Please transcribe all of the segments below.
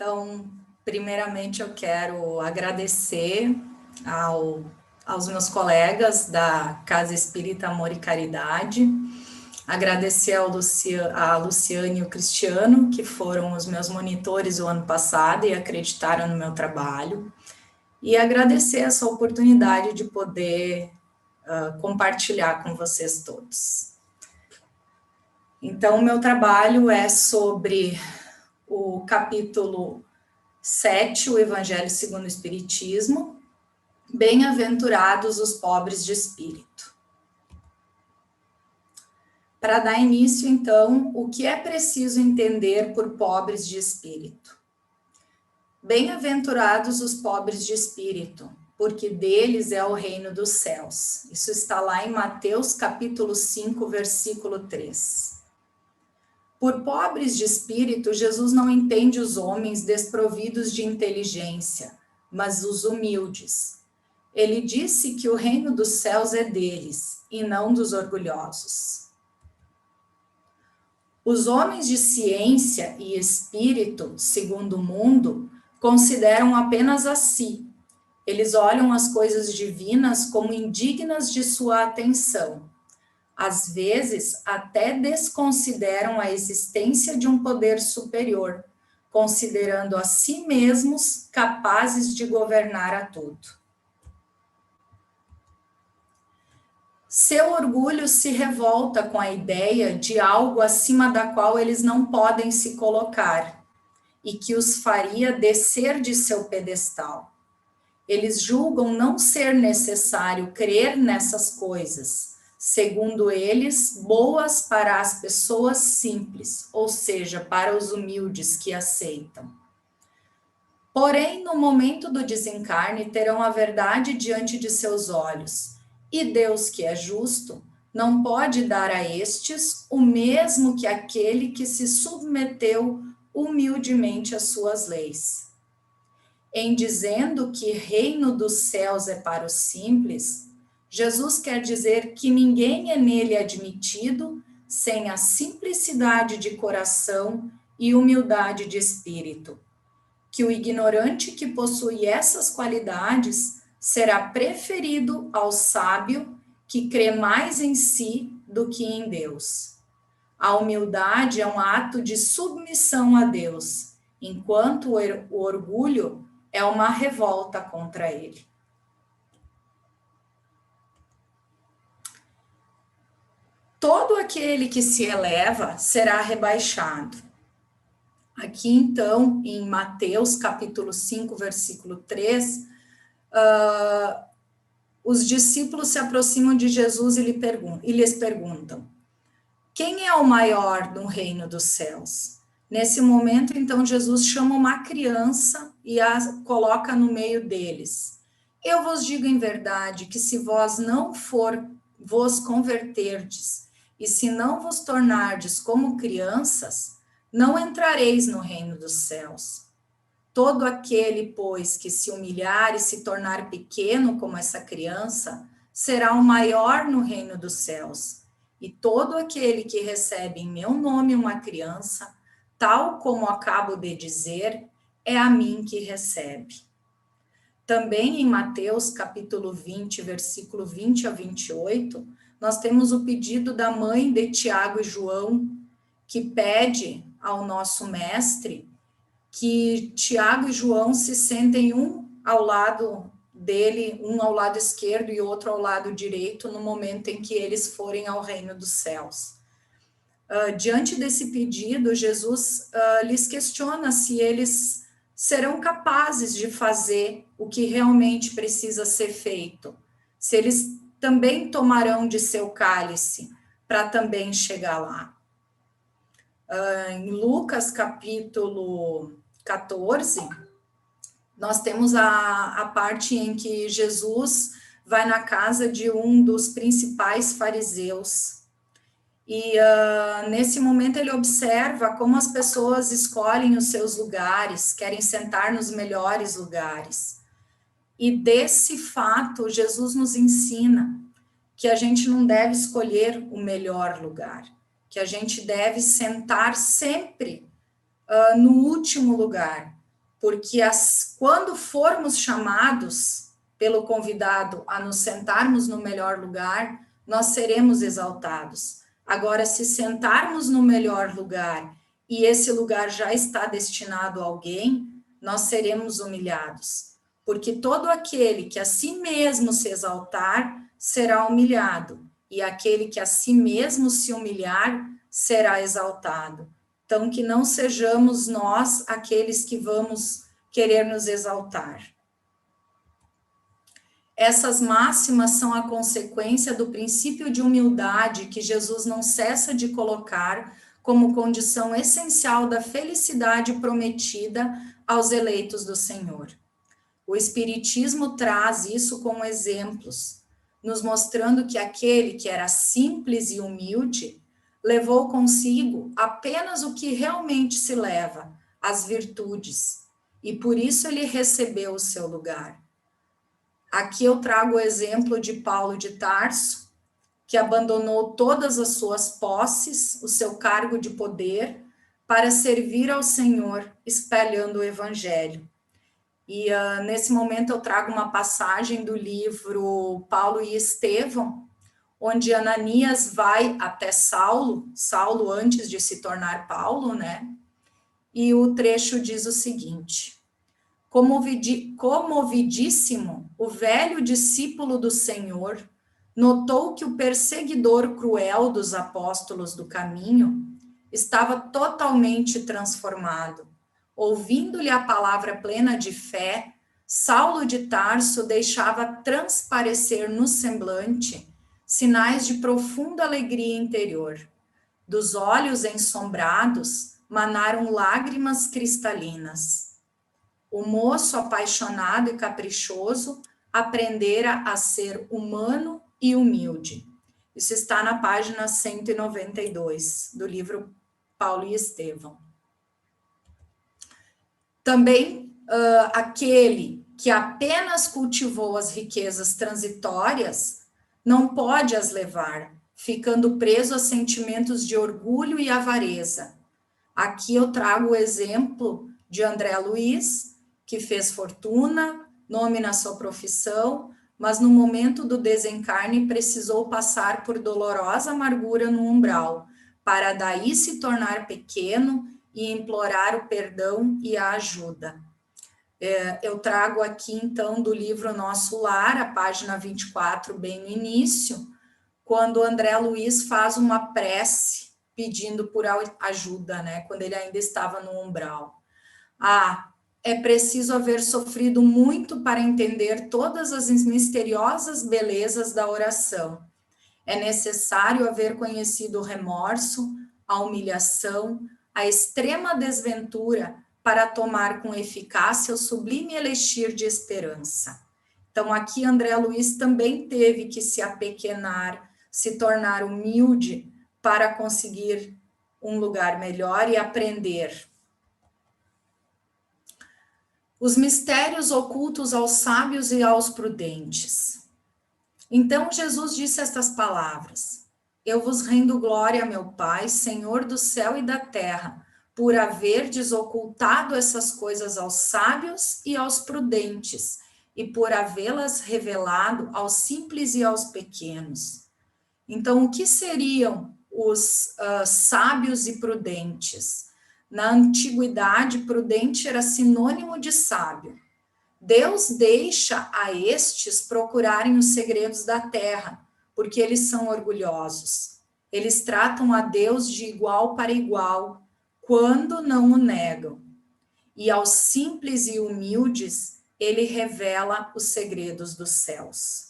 Então, primeiramente, eu quero agradecer aos meus colegas da Casa Espírita Amor e Caridade, agradecer a Luciane e o Cristiano, que foram os meus monitores o ano passado e acreditaram no meu trabalho, e agradecer essa oportunidade de poder compartilhar com vocês todos. Então, o meu trabalho é sobre o capítulo 7, o Evangelho segundo o Espiritismo, bem-aventurados os pobres de espírito. Para dar início, então, o que é preciso entender por pobres de espírito? Bem-aventurados os pobres de espírito, porque deles é o reino dos céus. Isso está lá em Mateus capítulo 5, versículo 3. Por pobres de espírito, Jesus não entende os homens desprovidos de inteligência, mas os humildes. Ele disse que o reino dos céus é deles, e não dos orgulhosos. Os homens de ciência e espírito, segundo o mundo, consideram apenas a si. Eles olham as coisas divinas como indignas de sua atenção. Às vezes, até desconsideram a existência de um poder superior, considerando a si mesmos capazes de governar a tudo. Seu orgulho se revolta com a ideia de algo acima da qual eles não podem se colocar e que os faria descer de seu pedestal. Eles julgam não ser necessário crer nessas coisas, segundo eles, boas para as pessoas simples, ou seja, para os humildes que aceitam. Porém, no momento do desencarne, terão a verdade diante de seus olhos, e Deus, que é justo, não pode dar a estes o mesmo que aquele que se submeteu humildemente às suas leis. Em dizendo que reino dos céus é para os simples, Jesus quer dizer que ninguém é nele admitido sem a simplicidade de coração e humildade de espírito. Que o ignorante que possui essas qualidades será preferido ao sábio que crê mais em si do que em Deus. A humildade é um ato de submissão a Deus, enquanto o orgulho é uma revolta contra ele. Todo aquele que se eleva será rebaixado. Aqui, então, em Mateus, capítulo 5, versículo 3, os discípulos se aproximam de Jesus e lhes perguntam: quem é o maior no reino dos céus? Nesse momento, então, Jesus chama uma criança e a coloca no meio deles. Eu vos digo em verdade que se vós não vos converterdes e se não vos tornardes como crianças, não entrareis no reino dos céus. Todo aquele, pois, que se humilhar e se tornar pequeno como essa criança, será o maior no reino dos céus. E todo aquele que recebe em meu nome uma criança, tal como acabo de dizer, é a mim que recebe. Também em Mateus, capítulo 20, versículo 20 a 28, nós temos o pedido da mãe de Tiago e João, que pede ao nosso mestre que Tiago e João se sentem um ao lado dele, um ao lado esquerdo e outro ao lado direito, no momento em que eles forem ao reino dos céus. Diante desse pedido, Jesus lhes questiona se eles serão capazes de fazer o que realmente precisa ser feito, se eles também tomarão de seu cálice para também chegar lá. Em Lucas, capítulo 14, nós temos a parte em que Jesus vai na casa de um dos principais fariseus. E nesse momento ele observa como as pessoas escolhem os seus lugares, querem sentar nos melhores lugares. E desse fato, Jesus nos ensina que a gente não deve escolher o melhor lugar, que a gente deve sentar sempre no último lugar, porque quando formos chamados pelo convidado a nos sentarmos no melhor lugar, nós seremos exaltados. Agora, se sentarmos no melhor lugar e esse lugar já está destinado a alguém, nós seremos humilhados. Porque todo aquele que a si mesmo se exaltar, será humilhado. E aquele que a si mesmo se humilhar, será exaltado. Então, que não sejamos nós aqueles que vamos querer nos exaltar. Essas máximas são a consequência do princípio de humildade que Jesus não cessa de colocar como condição essencial da felicidade prometida aos eleitos do Senhor. O Espiritismo traz isso com exemplos, nos mostrando que aquele que era simples e humilde levou consigo apenas o que realmente se leva, as virtudes, e por isso ele recebeu o seu lugar. Aqui eu trago o exemplo de Paulo de Tarso, que abandonou todas as suas posses, o seu cargo de poder, para servir ao Senhor, espalhando o Evangelho. E nesse momento eu trago uma passagem do livro Paulo e Estevão, onde Ananias vai até Saulo antes de se tornar Paulo, né? E o trecho diz o seguinte: comovidíssimo, o velho discípulo do Senhor notou que o perseguidor cruel dos apóstolos do caminho estava totalmente transformado. Ouvindo-lhe a palavra plena de fé, Saulo de Tarso deixava transparecer no semblante sinais de profunda alegria interior. Dos olhos ensombrados manaram lágrimas cristalinas. O moço apaixonado e caprichoso aprendera a ser humano e humilde. Isso está na página 192 do livro Paulo e Estevão. Também aquele que apenas cultivou as riquezas transitórias não pode as levar, ficando preso a sentimentos de orgulho e avareza. Aqui eu trago o exemplo de André Luiz, que fez fortuna, nome na sua profissão, mas no momento do desencarne precisou passar por dolorosa amargura no umbral, para daí se tornar pequeno e implorar o perdão e a ajuda. Eu trago aqui, então, do livro Nosso Lar, a página 24, bem no início, quando André Luiz faz uma prece pedindo por ajuda, né? Quando ele ainda estava no umbral. É preciso haver sofrido muito para entender todas as misteriosas belezas da oração. É necessário haver conhecido o remorso, a humilhação, a extrema desventura para tomar com eficácia o sublime elixir de esperança. Então, aqui André Luiz também teve que se apequenar, se tornar humilde para conseguir um lugar melhor e aprender. Os mistérios ocultos aos sábios e aos prudentes. Então Jesus disse estas palavras: Eu vos rendo glória, meu Pai, Senhor do céu e da terra, por haverdes ocultado essas coisas aos sábios e aos prudentes, e por havê-las revelado aos simples e aos pequenos. Então, o que seriam os sábios e prudentes? Na antiguidade, prudente era sinônimo de sábio. Deus deixa a estes procurarem os segredos da terra, porque eles são orgulhosos. Eles tratam a Deus de igual para igual, quando não o negam. E aos simples e humildes, ele revela os segredos dos céus.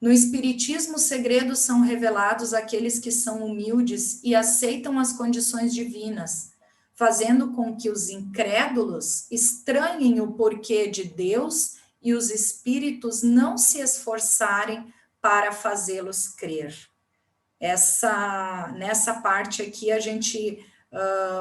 No Espiritismo, os segredos são revelados àqueles que são humildes e aceitam as condições divinas, fazendo com que os incrédulos estranhem o porquê de Deus e os espíritos não se esforçarem para fazê-los crer. Nessa parte aqui a gente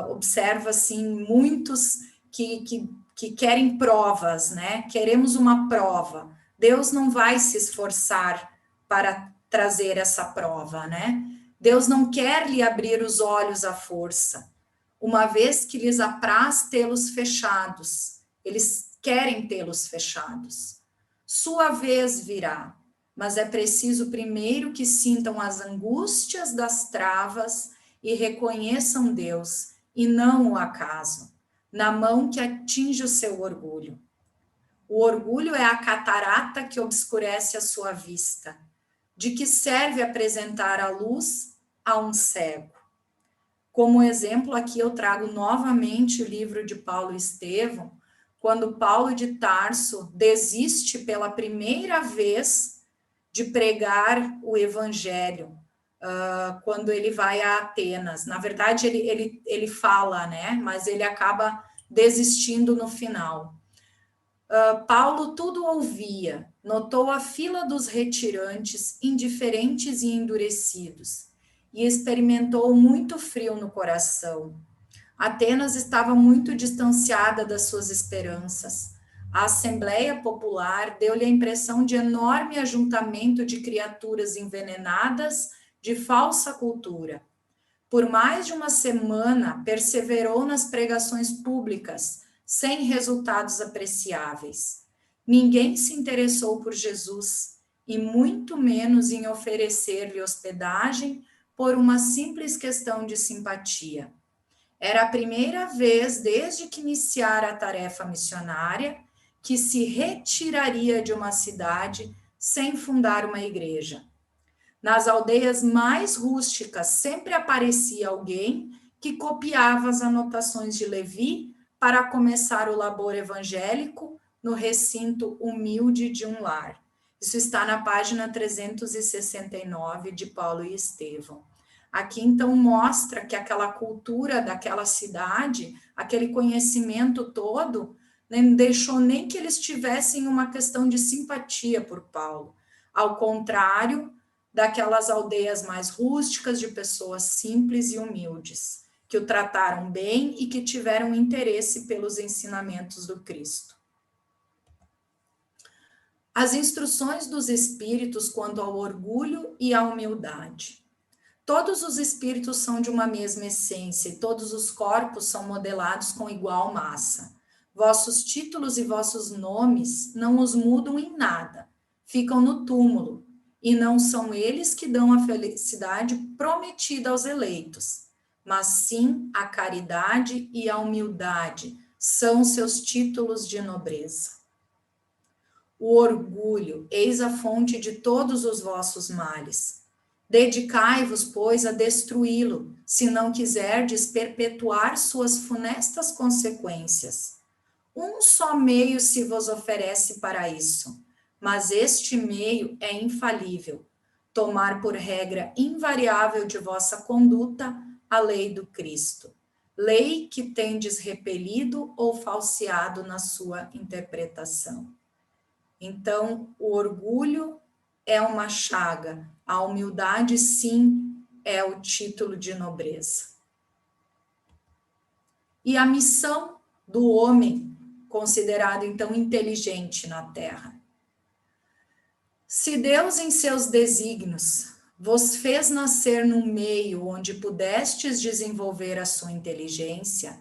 observa assim, muitos que querem provas, né? Queremos uma prova. Deus não vai se esforçar para trazer essa prova, né? Deus não quer lhe abrir os olhos à força, uma vez que lhes apraz tê-los fechados, Eles querem tê-los fechados. Sua vez virá, mas é preciso primeiro que sintam as angústias das travas e reconheçam Deus, e não o acaso, na mão que atinge o seu orgulho. O orgulho é a catarata que obscurece a sua vista. De que serve apresentar a luz a um cego? Como exemplo, aqui eu trago novamente o livro de Paulo e Estevão, quando Paulo de Tarso desiste pela primeira vez de pregar o evangelho, quando ele vai a Atenas. Na verdade, ele fala, né? Mas ele acaba desistindo no final. Paulo tudo ouvia, notou a fila dos retirantes, indiferentes e endurecidos, e experimentou muito frio no coração. Atenas estava muito distanciada das suas esperanças. A Assembleia Popular deu-lhe a impressão de enorme ajuntamento de criaturas envenenadas de falsa cultura. Por mais de uma semana, perseverou nas pregações públicas, sem resultados apreciáveis. Ninguém se interessou por Jesus, e muito menos em oferecer-lhe hospedagem por uma simples questão de simpatia. Era a primeira vez desde que iniciara a tarefa missionária que se retiraria de uma cidade sem fundar uma igreja. Nas aldeias mais rústicas sempre aparecia alguém que copiava as anotações de Levi para começar o labor evangélico no recinto humilde de um lar. Isso está na página 369 de Paulo e Estevão. Aqui, então, mostra que aquela cultura daquela cidade, aquele conhecimento todo, não deixou nem que eles tivessem uma questão de simpatia por Paulo. Ao contrário daquelas aldeias mais rústicas de pessoas simples e humildes, que o trataram bem e que tiveram interesse pelos ensinamentos do Cristo. As instruções dos espíritos quanto ao orgulho e à humildade. Todos os espíritos são de uma mesma essência e todos os corpos são modelados com igual massa. Vossos títulos e vossos nomes não os mudam em nada, ficam no túmulo, e não são eles que dão a felicidade prometida aos eleitos, mas sim a caridade e a humildade são seus títulos de nobreza. O orgulho, eis a fonte de todos os vossos males. Dedicai-vos, pois, a destruí-lo, se não quiserdes perpetuar suas funestas consequências. Um só meio se vos oferece para isso, mas este meio é infalível: tomar por regra invariável de vossa conduta a lei do Cristo, lei que tendes repelido ou falseado na sua interpretação. Então, o orgulho é uma chaga, a humildade, sim, é o título de nobreza. E a missão do homem, considerado então inteligente na Terra. Se Deus, em seus desígnios, vos fez nascer num meio onde pudestes desenvolver a sua inteligência,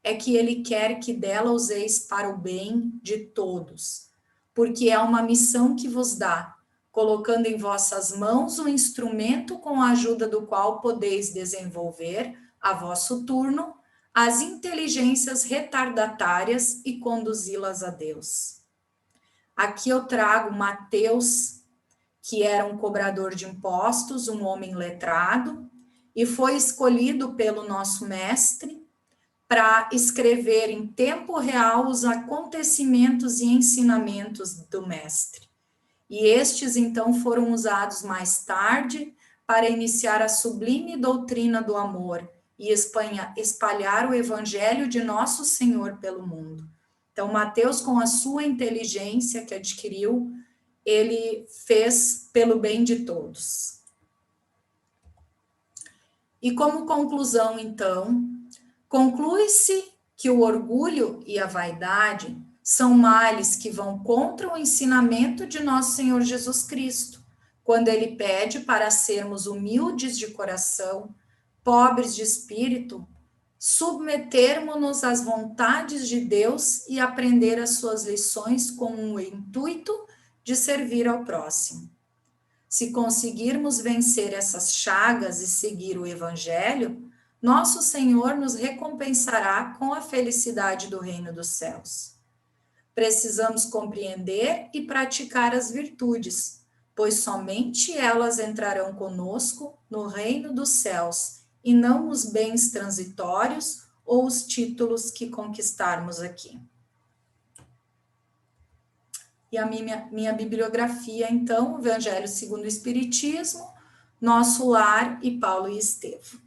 é que Ele quer que dela useis para o bem de todos, porque é uma missão que vos dá, colocando em vossas mãos um instrumento com a ajuda do qual podeis desenvolver, a vosso turno, as inteligências retardatárias e conduzi-las a Deus. Aqui eu trago Mateus, que era um cobrador de impostos, um homem letrado, e foi escolhido pelo nosso mestre para escrever em tempo real os acontecimentos e ensinamentos do mestre. E estes, então, foram usados mais tarde para iniciar a sublime doutrina do amor e espalhar o evangelho de nosso Senhor pelo mundo. Então, Mateus, com a sua inteligência que adquiriu, ele fez pelo bem de todos. E como conclusão, então, conclui-se que o orgulho e a vaidade são males que vão contra o ensinamento de nosso Senhor Jesus Cristo, quando ele pede para sermos humildes de coração, pobres de espírito, submetermos-nos às vontades de Deus e aprender as suas lições com o intuito de servir ao próximo. Se conseguirmos vencer essas chagas e seguir o Evangelho, nosso Senhor nos recompensará com a felicidade do reino dos céus. Precisamos compreender e praticar as virtudes, pois somente elas entrarão conosco no reino dos céus, e não os bens transitórios ou os títulos que conquistarmos aqui. E a minha bibliografia, então, Evangelho segundo o Espiritismo, Nosso Lar e Paulo e Estevo.